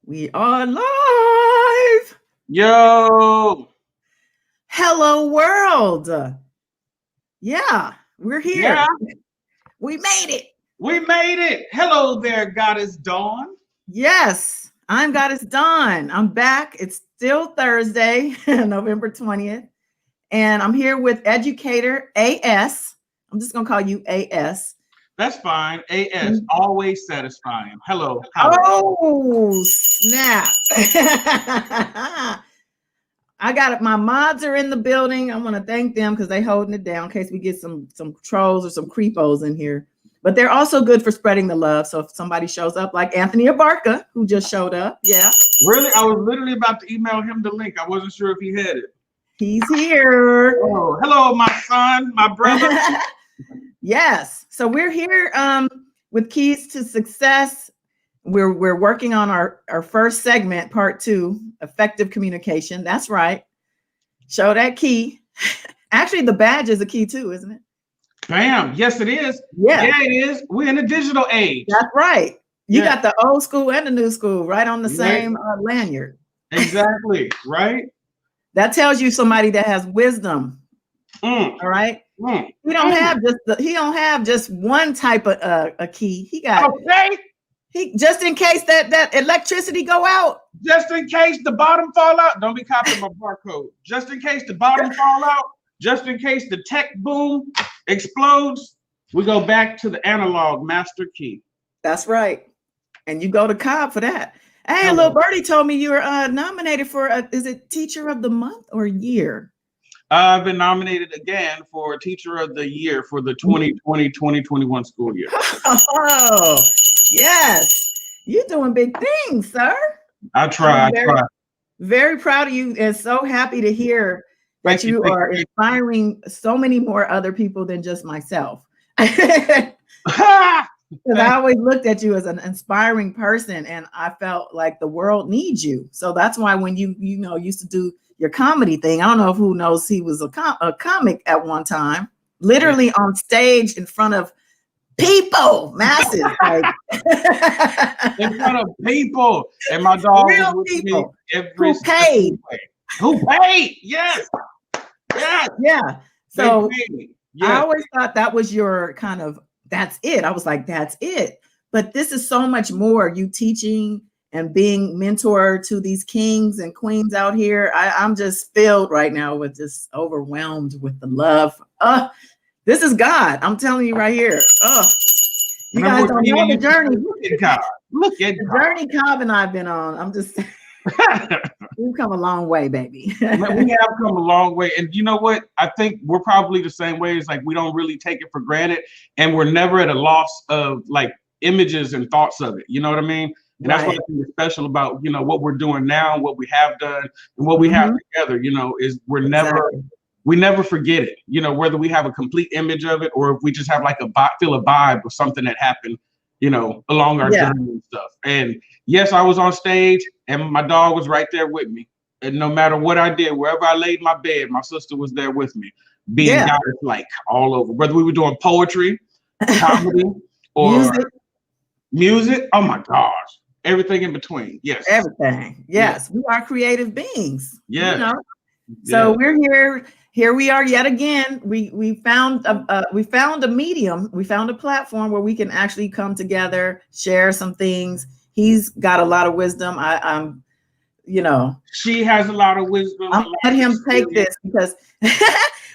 We are live. Yo, Hello, world. Yeah, we're here. yeah, We made it. we made it. Hello there, Goddess Dawn. Yes, I'm Goddess Dawn. I'm back. It's still Thursday, November 20th. And I'm here with Educator AS. I'm just going to call you AS. That's fine. AS, always satisfying. Hello, how are you? Oh, snap. I got it. My mods are in the building. I want to thank them because they holding it down in case we get some trolls or some creepos in here. But they're also good for spreading the love. So if somebody shows up like Anthony Abarca, who just showed up, yeah. Really? I was literally about to email him the link. I wasn't sure if he had it. He's here. Oh, hello, my son, my brother. Yes. So we're here with Keys to Success. We're working on our first segment, part 2, effective communication. That's right. Show that key. Actually, the badge is a key too, isn't it? Bam. Yes, it is. Yeah. Yeah, it is. We're in a digital age. That's right. You Yeah. got the old school and the new school right on the same lanyard. Exactly. Right? That tells you somebody that has wisdom. All right. He don't have just one type of a key. He got just in case that electricity go out. Just in case the bottom fall out. Don't be copying my barcode. Just in case the bottom fall out. Just in case the tech boom explodes. We go back to the analog master key. That's right. And you go to Cobb for that. Hey, little birdie told me you were nominated for is it Teacher of the Month or Year? I've been nominated again for Teacher of the Year for the 2020-2021 school year. Oh, yes. You're doing big things, sir. I try. Very proud of you and so happy to hear that you are inspiring so many more other people than just myself. Because I always looked at you as an inspiring person and I felt like the world needs you. So that's why when you used to do your comedy thing, I don't know if who knows he was a comic at one time, literally on stage in front of people, masses, like in front of people, and my dog real was with people me every who paid. Who paid? Yes, yes, yeah. So yes. I always thought that was your kind of that's it. I was like, that's it. But this is so much more. You teaching and being mentor to these kings and queens out here. I'm just filled right now with just overwhelmed with the love. This is God. I'm telling you right here. You guys don't know the journey. Look at God. Look at the journey Cobb and I've been on. I'm just we've come a long way, baby. We have come a long way. And you know what? I think we're probably the same way. It's like we don't really take it for granted. And we're never at a loss of like images and thoughts of it. You know what I mean? And that's what I think is special about, what we're doing now, what we have done, and what we have together, is we never forget it, whether we have a complete image of it or if we just have like feel a vibe of something that happened, along our journey and stuff. And yes, I was on stage and my dog was right there with me. And no matter what I did, wherever I laid my bed, my sister was there with me, being goddess-like all over, whether we were doing poetry, comedy, or music. Oh my gosh. Everything in between. Yes. Everything. Yes. We are creative beings. Yeah. So we're here. Here we are yet again. We found a medium. We found a platform where we can actually come together, share some things. He's got a lot of wisdom. I'm she has a lot of wisdom. I'll let him take this because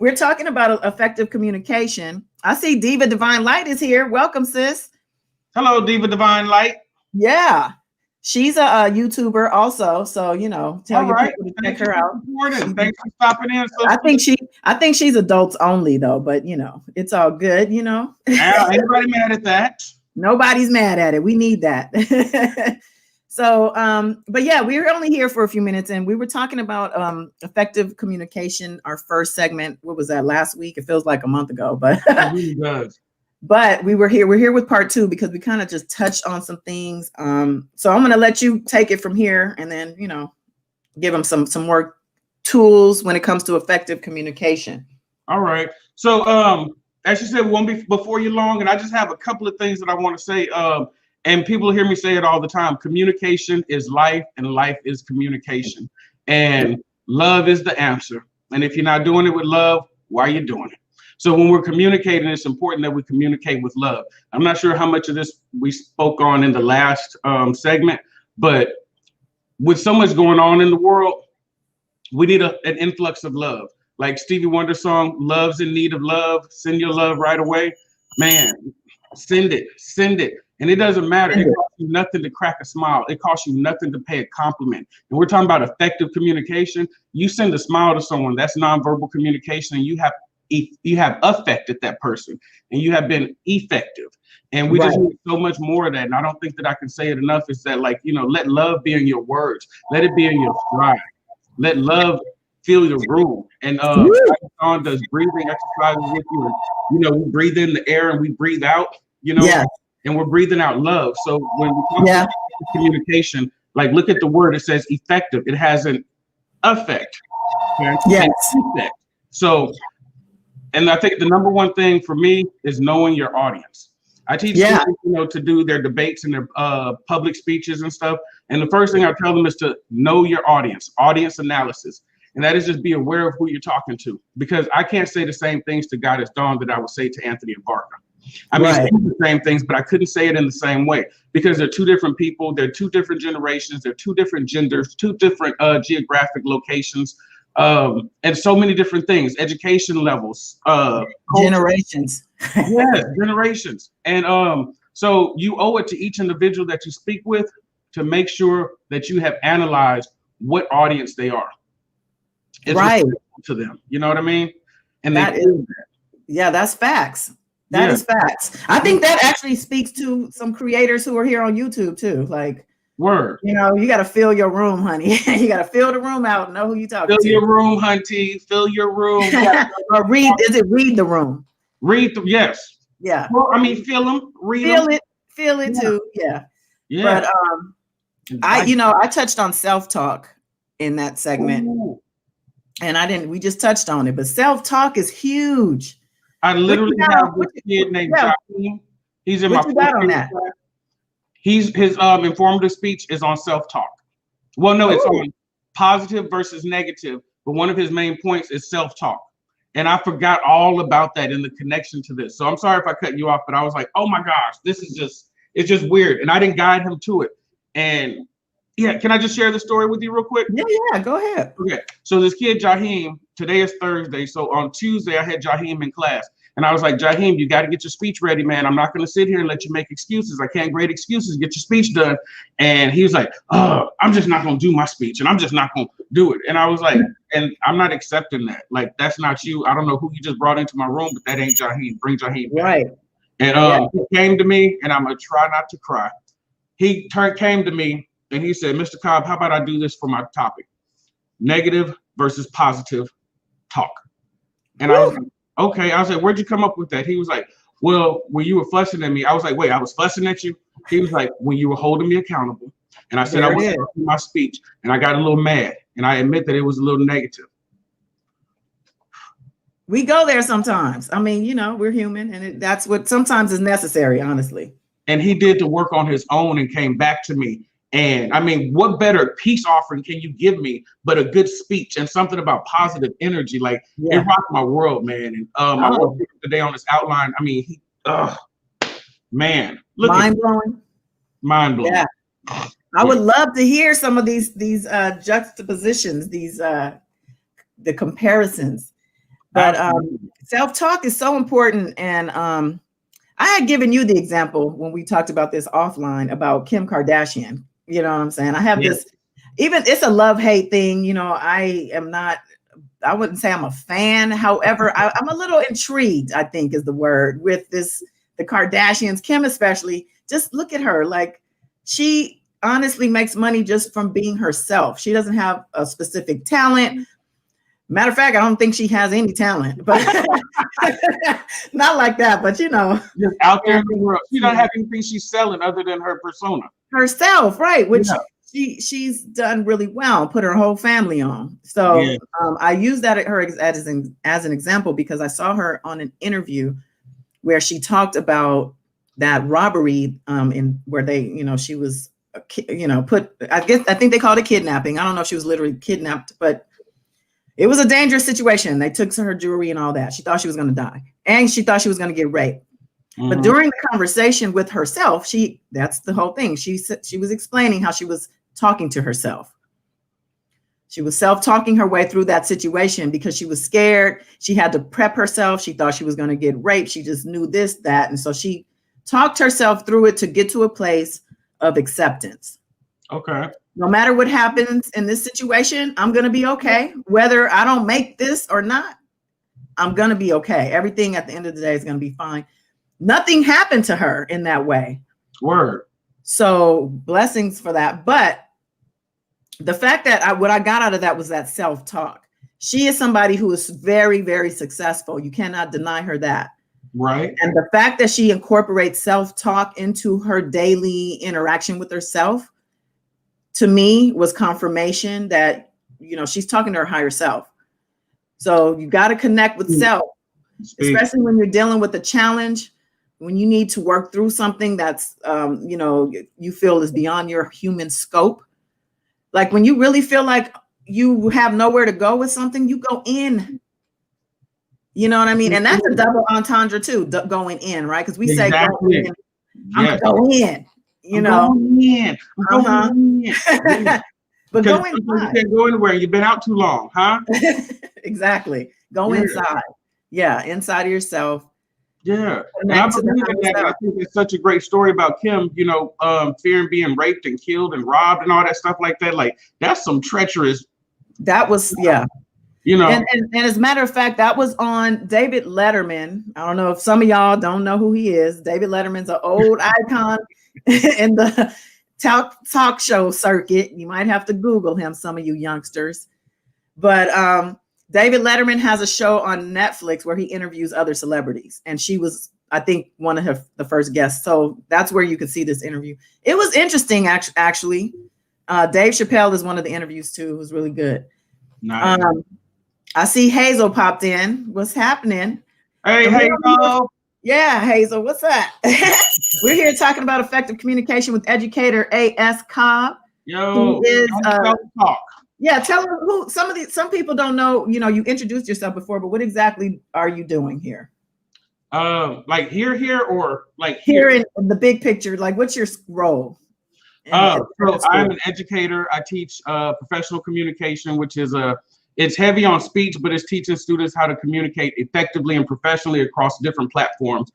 we're talking about effective communication. I see Diva Divine Light is here. Welcome, sis. Hello, Diva Divine Light. Yeah, she's a YouTuber also, so tell your people to check her out. Thanks for stopping in. I think she's adults only though, but it's all good. Anybody mad at that? Nobody's mad at it. We need that. So, but yeah, we were only here for a few minutes, and we were talking about effective communication. Our first segment. What was that last week? It feels like a month ago, but it really does. But we're here with part 2 because we kind of just touched on some things. So I'm going to let you take it from here and then, give them some more tools when it comes to effective communication. All right. So as you said, we won't be before you long. And I just have a couple of things that I want to say. And people hear me say it all the time. Communication is life, and life is communication. And love is the answer. And if you're not doing it with love, why are you doing it? So when we're communicating, it's important that we communicate with love. I'm not sure how much of this we spoke on in the last segment, but with so much going on in the world, we need an influx of love. Like Stevie Wonder's song, Love's in Need of Love. Send your love right away. Man, send it. And it doesn't matter. It costs you nothing to crack a smile. It costs you nothing to pay a compliment. And we're talking about effective communication. You send a smile to someone, that's nonverbal communication, and you have affected that person, and you have been effective. And we just need so much more of that. And I don't think that I can say it enough. Is that, like, let love be in your words. Let it be in your stride. Let love fill your room. And Sean does breathing exercises with you. And, we breathe in the air and we breathe out, and we're breathing out love. So when we talk about communication, like, look at the word, it says effective. It has an effect. Okay? Yes. Effect. So, and I think the number one thing for me is knowing your audience. I teach students, to do their debates and their public speeches and stuff. And the first thing I tell them is to know your audience analysis. And that is just be aware of who you're talking to. Because I can't say the same things to Goddess Dawn that I would say to Anthony and Barker. I mean, it's the same things, but I couldn't say it in the same way because they're two different people. They're two different generations. They're two different genders, two different geographic locations, and so many different things, education levels, generations. Yes, generations. And so you owe it to each individual that you speak with to make sure that you have analyzed what audience they are. It's right to them. You know what I mean? And that's facts. That is facts. I think that actually speaks to some creators who are here on YouTube too. Like, word. You got to fill your room, honey. You got to fill the room out. Know who you talking to. Fill your room, hunty. Fill your room. Or read. Is it read the room? Read them. Yes. Yeah. Well, I mean, feel them. Read them. Feel it too. Yeah. Yeah. But I touched on self-talk in that segment. Ooh. And we just touched on it, but self-talk is huge. I literally have this kid named Joaquin. He's in my class. His informative speech is on self-talk. Well, no, it's on positive versus negative, but one of his main points is self-talk. And I forgot all about that in the connection to this. So I'm sorry if I cut you off, but I was like, oh my gosh, it's just weird. And I didn't guide him to it. And can I just share the story with you real quick? Yeah, go ahead. Okay, so this kid, Jaheim, today is Thursday. So on Tuesday, I had Jaheim in class. And I was like, Jaheim, you got to get your speech ready, man. I'm not going to sit here and let you make excuses. I can't grade excuses. Get your speech done. And he was like, oh, I'm just not going to do my speech. And I'm just not going to do it. And I was like, and I'm not accepting that. Like, that's not you. I don't know who you just brought into my room, but that ain't Jaheim. Bring Jaheim back. Right. And he came to me, and I'm going to try not to cry. He came to me, and he said, Mr. Cobb, how about I do this for my topic? Negative versus positive talk. And I was like, okay. I was like, where'd you come up with that? He was like, well, when you were fussing at me, I was like, wait, I was fussing at you? He was like, when you were holding me accountable. And I said, I was going to do my speech, and I got a little mad. And I admit that it was a little negative. We go there sometimes. I mean, we're human, and that's what sometimes is necessary, honestly. And he did the work on his own and came back to me. And I mean, what better peace offering can you give me but a good speech and something about positive energy? Like, it rocked my world, man. And I worked today on this outline. I mean, man, look, mind blowing. Yeah, I would love to hear some of these juxtapositions, the comparisons. But self-talk is so important. And I had given you the example when we talked about this offline about Kim Kardashian. You know what I'm saying? I have this, even it's a love-hate thing. I wouldn't say I'm a fan. However, I'm a little intrigued, I think is the word, with the Kardashians, Kim especially. Just look at her. Like, she honestly makes money just from being herself. She doesn't have a specific talent. Matter of fact, I don't think she has any talent, but not like that. But just out there in the world, she don't have anything she's selling other than her persona herself, right? Which she's done really well, put her whole family on. So I use that as an example because I saw her on an interview where she talked about that robbery in where they, you know, she was, you know, I think they called it kidnapping. I don't know if she was literally kidnapped, but it was a dangerous situation. They took her jewelry and all that. She thought she was going to die, and she thought she was going to get raped. Mm-hmm. But during the conversation with herself, that's the whole thing. She was explaining how she was talking to herself. She was self-talking her way through that situation because she was scared. She had to prep herself. She thought she was going to get raped. She just knew this, that. And so she talked herself through it to get to a place of acceptance. Okay. No matter what happens in this situation, I'm going to be okay. Whether I don't make this or not, I'm going to be okay. Everything at the end of the day is going to be fine. Nothing happened to her in that way. Word. So blessings for that. But the fact that what I got out of that was that self-talk. She is somebody who is very, very successful. You cannot deny her that. Right. And the fact that she incorporates self-talk into her daily interaction with herself, to me, was confirmation that, you know, she's talking to her higher self. So you got to connect with self, especially when you're dealing with a challenge, when you need to work through something that's, you know, you feel is beyond your human scope. Like when you really feel like you have nowhere to go with something, you go in. You know what I mean? And that's a double entendre too, going in, right? Because we say go in. I'm gonna go in. You know, going in. But go inside. You can't go anywhere. You've been out too long, huh? Exactly. Go inside. Yeah, inside of yourself. Yeah, and I believe in that. I think it's such a great story about Kim, you know, fearing being raped and killed and robbed and all that stuff like that. Like, that's some treacherous. That was, yeah. You know, and as a matter of fact, that was on David Letterman. I don't know if some of y'all don't know who he is. David Letterman's an old icon in the talk show circuit. You might have to Google him, some of you youngsters. But David Letterman has a show on Netflix where he interviews other celebrities. And she was, I think, one of the first guests. So that's where you could see this interview. It was interesting, actually. Dave Chappelle is one of the interviews, too. It was really good. Nice. I see Hazel popped in. What's happening? Hey, Hazel. Yeah, Hazel, what's up? We're here talking about effective communication with Educator A.S. Cobb. Yo, talk. Yeah, tell them who some people don't know. You know, you introduced yourself before, but what exactly are you doing here? Like here, or like here in the big picture. Like, what's your role? So I'm an educator. I teach professional communication, which is it's heavy on speech, but it's teaching students how to communicate effectively and professionally across different platforms,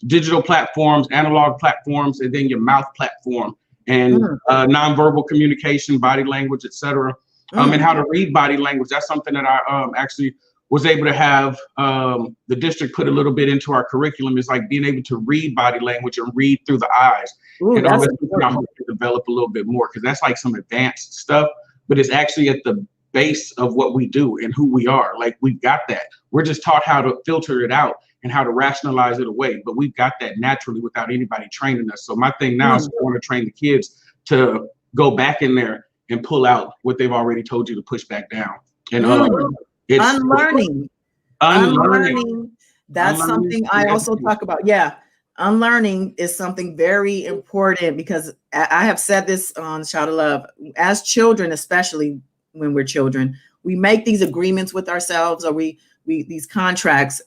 digital platforms, analog platforms, and then your mouth platform. And nonverbal communication, body language, etc., and how to read body language. That's something that I actually was able to have the district put a little bit into our curriculum. Is like being able to read body language and read through the eyes. And I hope to develop a little bit more, because that's like some advanced stuff, but it's actually at the base of what we do and who we are. Like, we've got that. We're just taught how to filter it out and how to rationalize it away, but we've got that naturally without anybody training us. So my thing now is I want to train the kids to go back in there and pull out what they've already told you to push back down. And it's unlearning. That's something I also talk about. Yeah, unlearning is something very important, because I have said this on Shout of Love. As children, especially when we're children, we make these agreements with ourselves, or we these contracts,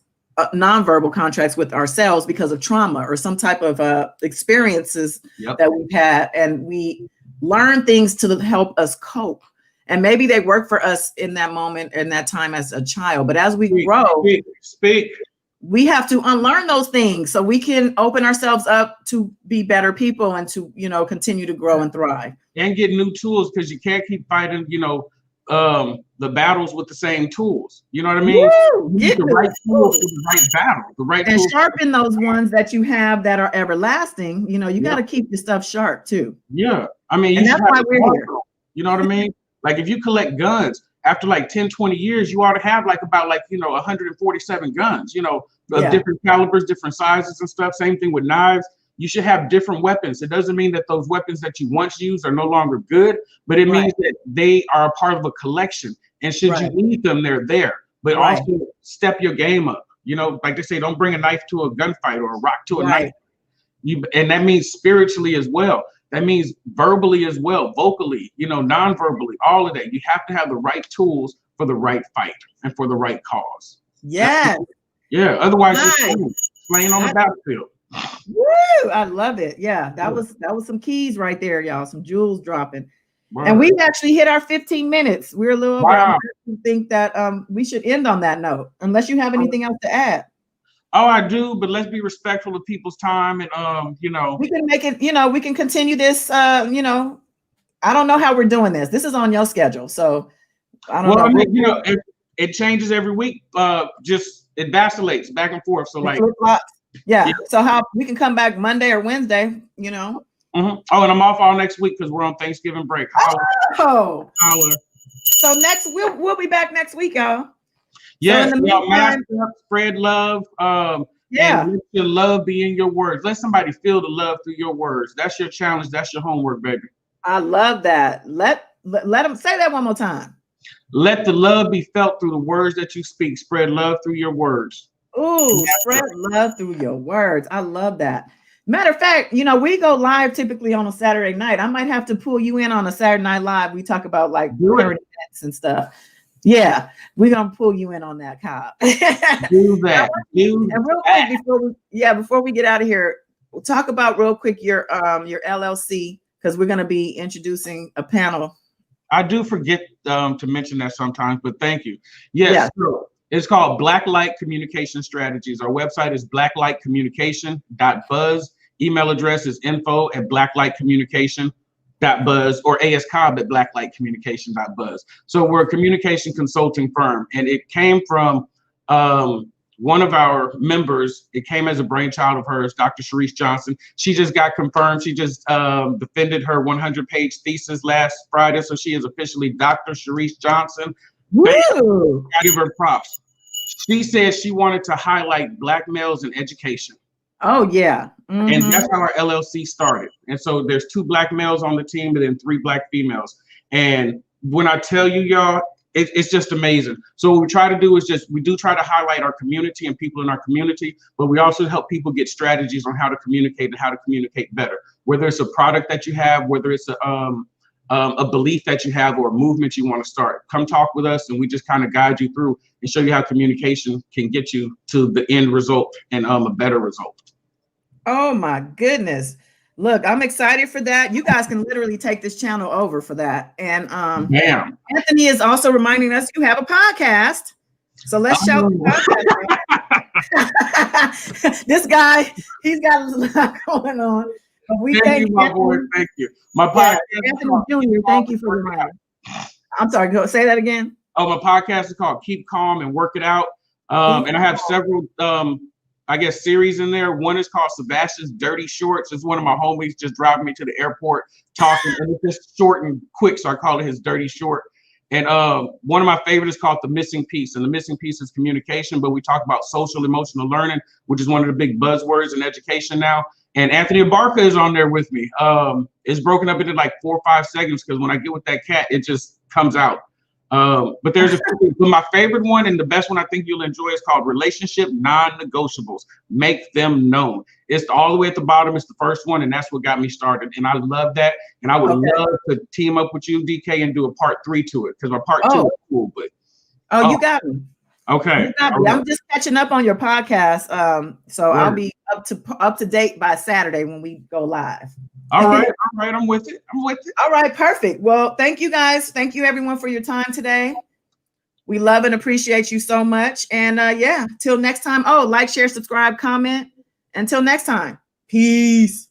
nonverbal contracts with ourselves, because of trauma or some type of experiences that we've had, and we learn things to help us cope. And maybe they work for us in that moment, in that time as a child, but as we grow, we have to unlearn those things so we can open ourselves up to be better people and to, you know, continue to grow and thrive and get new tools, because you can't keep fighting, you know, the battles with the same tools. You know what I mean? Get the right tools for the right battle, the right and tools. Sharpen those ones that you have that are everlasting. You know, you got to keep your stuff sharp too. Yeah, I mean, and that's why we're here. You know what I mean? Like, if you collect guns, after like 10, 20 years, you ought to have like about 147 guns, you know, different calibers, different sizes and stuff. Same thing with knives. You should have different weapons. It doesn't mean that those weapons that you once used are no longer good, but it means that they are a part of a collection. And should you need them, they're there. But also step your game up. You know, like they say, don't bring a knife to a gunfight or a rock to a knife. And that means spiritually as well. That means verbally as well, vocally, non-verbally, all of that. You have to have the right tools for the right fight and for the right cause. Yes. Yeah. Otherwise, you're playing on the battlefield. Woo! I love it. Yeah, that was some keys right there, y'all. Some jewels dropping. Wow. And we actually hit our 15 minutes. We're a little over. I think that we should end on that note, unless you have anything else to add. Oh, I do, but let's be respectful of people's time, and we can make it. We can continue this. I don't know how we're doing this. This is on your schedule, so I don't know. I mean, it changes every week. It vacillates back and forth. So yeah. So how we can come back Monday or Wednesday, Mm-hmm. Oh, and I'm off all next week because we're on Thanksgiving break. Holler. So we'll be back next week, y'all. Yeah, so mask up, spread love. And let your love be in your words. Let somebody feel the love through your words. That's your challenge. That's your homework, baby. I love that. Let them say that one more time. Let the love be felt through the words that you speak. Spread love through your words. Ooh, spread love through your words. I love that. Matter of fact, we go live typically on a Saturday night. I might have to pull you in on a Saturday Night Live. We talk about like current events and stuff. Yeah, we're gonna pull you in on that, Cobb. Do that. And real quick before we get out of here, we'll talk about real quick your LLC, because we're gonna be introducing a panel. I do forget to mention that sometimes, but thank you. Yes. So it's called Blacklight Communication Strategies. Our website is blacklightcommunication.buzz. Email address is info@blacklightcommunication.buzz or ascobb@blacklightcommunication.buzz. So we're a communication consulting firm, and it came from one of our members. It came as a brainchild of hers, Dr. Sharice Johnson. She just got confirmed. She just defended her 100-page thesis last Friday, so she is officially Dr. Sharice Johnson. Woo! I give her props. She said she wanted to highlight Black males in education. Oh, yeah. Mm-hmm. And that's how our LLC started. And so there's 2 Black males on the team and then 3 Black females. And when I tell you, y'all, it's just amazing. So what we try to do is we do try to highlight our community and people in our community, but we also help people get strategies on how to communicate and how to communicate better. Whether it's a product that you have, whether it's a belief that you have or a movement you want to start, come talk with us, and we just kind of guide you through and show you how communication can get you to the end result and a better result. Oh my goodness. Look, I'm excited for that. You guys can literally take this channel over for that. And Anthony is also reminding us you have a podcast. So let's shout the podcast. This guy, he's got a lot going on. But thank you, my boy. Thank you. My podcast. Anthony Jr., thank you for reminding. I'm sorry, go say that again. Oh, my podcast is called Keep Calm and Work It Out. And I have several series in there. One is called Sebastian's Dirty Shorts. It's one of my homies just driving me to the airport talking, and it's just short and quick, so I call it his Dirty Short. And one of my favorites is called The Missing Piece, and the missing piece is communication, but we talk about social emotional learning, which is one of the big buzzwords in education now. And Anthony Abarca is on there with me. It's broken up into like 4 or 5 segments because when I get with that cat, it just comes out. But there's but my favorite one and the best one I think you'll enjoy is called Relationship Non-Negotiables. Make them known. It's all the way at the bottom. It's the first one, and that's what got me started. And I love that. And I would love to team up with you, DK, and do a part 3 to it, because my part 2 is cool. But you got me. Okay. You got me. I'm just catching up on your podcast. So I'll be up to date by Saturday when we go live. All right. I'm with it. All right, perfect. Well, thank you guys. Thank you everyone for your time today. We love and appreciate you so much. And till next time. Oh, like, share, subscribe, comment. Until next time. Peace.